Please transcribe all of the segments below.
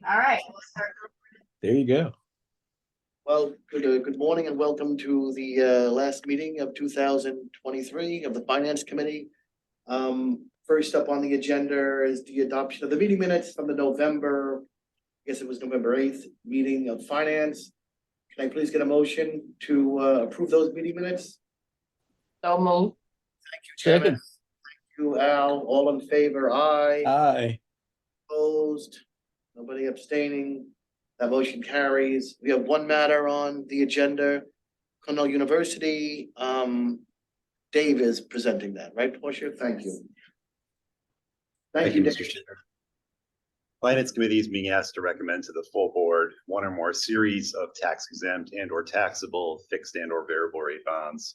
All right, we'll start. There you go. Well, good morning and welcome to the last meeting of 2023 of the Finance Committee. First up on the agenda is the adoption of the meeting minutes from the November, I guess it was November 8th, meeting of Finance. Can I please get a motion to approve those meeting minutes? So move. Thank you, Chairman. Second. Thank you, Al. All in favor? Aye. Aye. Opposed? Nobody abstaining? That motion carries. We have one matter on the agenda, Cornell University. Dave is presenting that, right, Portia? Thank you. Thank you, Dave. Mr. Chair. Finance Committee is being asked to recommend to the full board one or more series of tax exempt and or taxable fixed and or variable rate bonds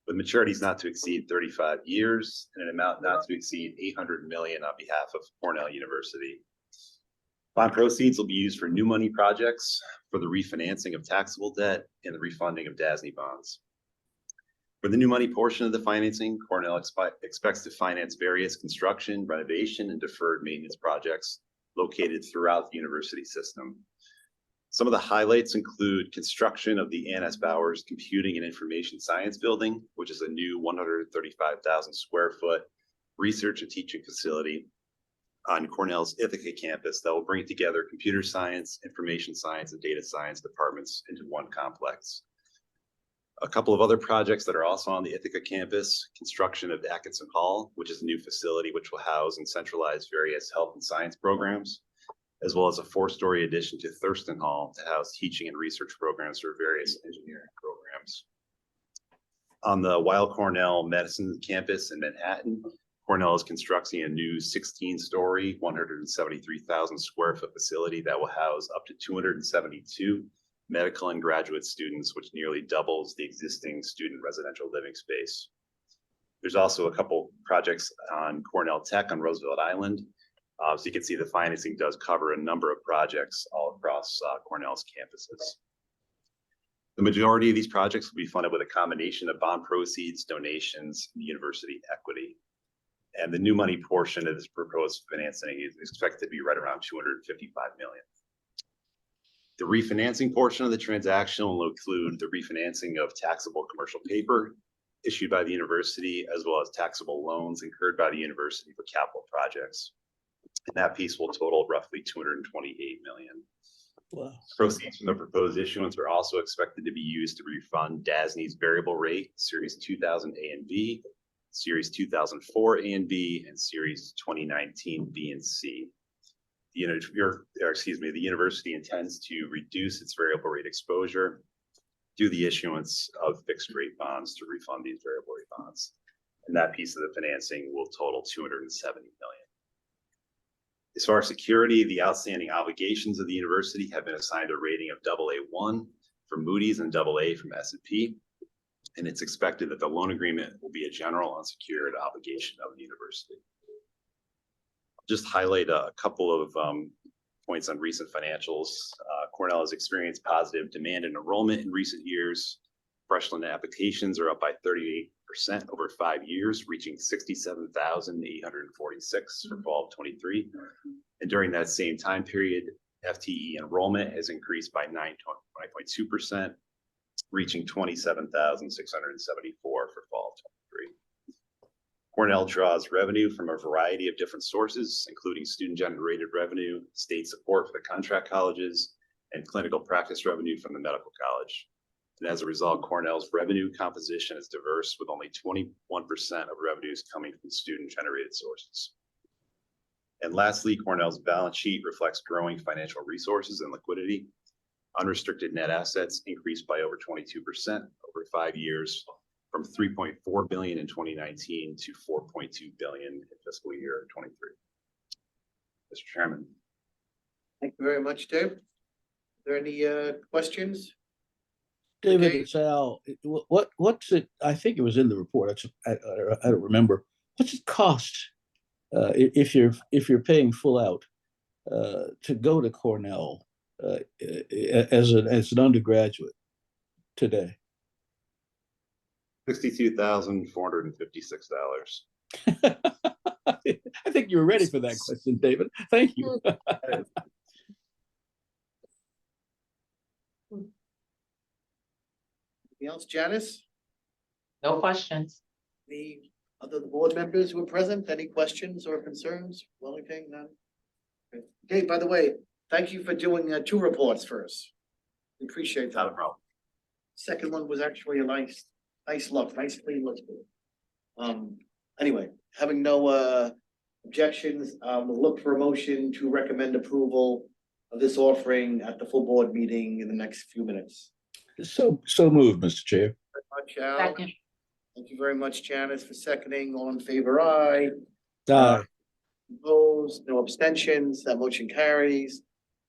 with maturities not to exceed 35 years and an amount not to exceed 800 million on behalf of Cornell University. Bond proceeds will be used for new money projects, for the refinancing of taxable debt, and the refunding of DASNY bonds. For the new money portion of the financing, Cornell expects to finance various construction, renovation, and deferred maintenance projects located throughout the university system. Some of the highlights include construction of the Ann S. Bowers Computing and Information Science Building, which is a new 135,000 square foot research and teaching facility on Cornell's Ithaca campus that will bring together computer science, information science, and data science departments into one complex. A couple of other projects that are also on the Ithaca campus: construction of Atkinson Hall, which is a new facility which will house and centralize various health and science programs, as well as a 4-story addition to Thurston Hall to house teaching and research programs for various engineering programs. On the Weill Cornell Medicine campus in Manhattan, Cornell is constructing a new 16-story, 173,000 square foot facility that will house up to 272 medical and graduate students, which nearly doubles the existing student residential living space. There's also a couple projects on Cornell Tech on Roosevelt Island. So you can see the financing does cover a number of projects all across Cornell's campuses. The majority of these projects will be funded with a combination of bond proceeds, donations, and university equity. And the new money portion of this proposed financing is expected to be right around $255 million. The refinancing portion of the transaction will include the refinancing of taxable commercial paper issued by the university, as well as taxable loans incurred by the university for capital projects. And that piece will total roughly $228 million. Wow. Proceeds from the proposed issuance are also expected to be used to refund DASNY's variable rate, Series 2000 A and B, Series 2004 A and B, and Series 2019 B and C. The university intends to reduce its variable rate exposure through the issuance of fixed rate bonds to refund these variable rate bonds. And that piece of the financing will total $270 million. As far as security, the outstanding obligations of the university have been assigned a rating of AA1 from Moody's and AA from S&P. And it's expected that the loan agreement will be a general unsecured obligation of the university. Just highlight a couple of points on recent financials. Cornell has experienced positive demand and enrollment in recent years. Freshman applications are up by 38% over 5 years, reaching 67,846 for fall of 23. And during that same time period, FTE enrollment has increased by 9.2%, reaching 27,674 for fall of 23. Cornell draws revenue from a variety of different sources, including student-generated revenue, state support for the contract colleges, and clinical practice revenue from the medical college. And as a result, Cornell's revenue composition is diverse, with only 21% of revenues coming from student-generated sources. And lastly, Cornell's balance sheet reflects growing financial resources and liquidity. Unrestricted net assets increased by over 22% over 5 years, from $3.4 billion in 2019 to $4.2 billion in fiscal year 23. Mr. Chairman. Thank you very much, Dave. Are there any questions? David, Okay. it's Al. What's it? I think it was in the report. I don't remember. What's it cost if you're paying full out to go to Cornell as an undergraduate today? $62,456. I think you were ready for that question, David. Thank you. else? Janice? No questions. Any other board members who are present? Any questions or concerns? Wellington, none? Okay, by the way, thank you for doing two reports for us. We appreciate Not a that. problem. Second one was actually a nice look, nice clean look. Anyway, having no objections, we'll look for a motion to recommend approval of this offering at the full board meeting in the next few minutes. So moved, Mr. Chair. Very much, Al. Second. Thank you very much, Janice, for seconding. All in favor, aye. Aye. Opposed, no abstentions, that motion carries.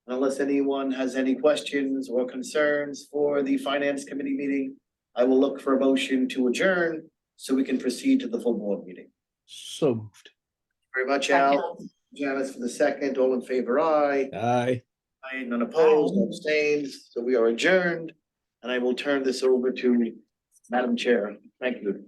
Unless anyone has any questions or concerns for the finance committee meeting, I will look for a motion to adjourn so we can proceed to the full board meeting. So moved. Very much, Al. Janice for the second, all in favor, aye. Aye. Aye, none opposed, no abstains, so we are adjourned. And I will turn this over to Madam Chair. Thank you.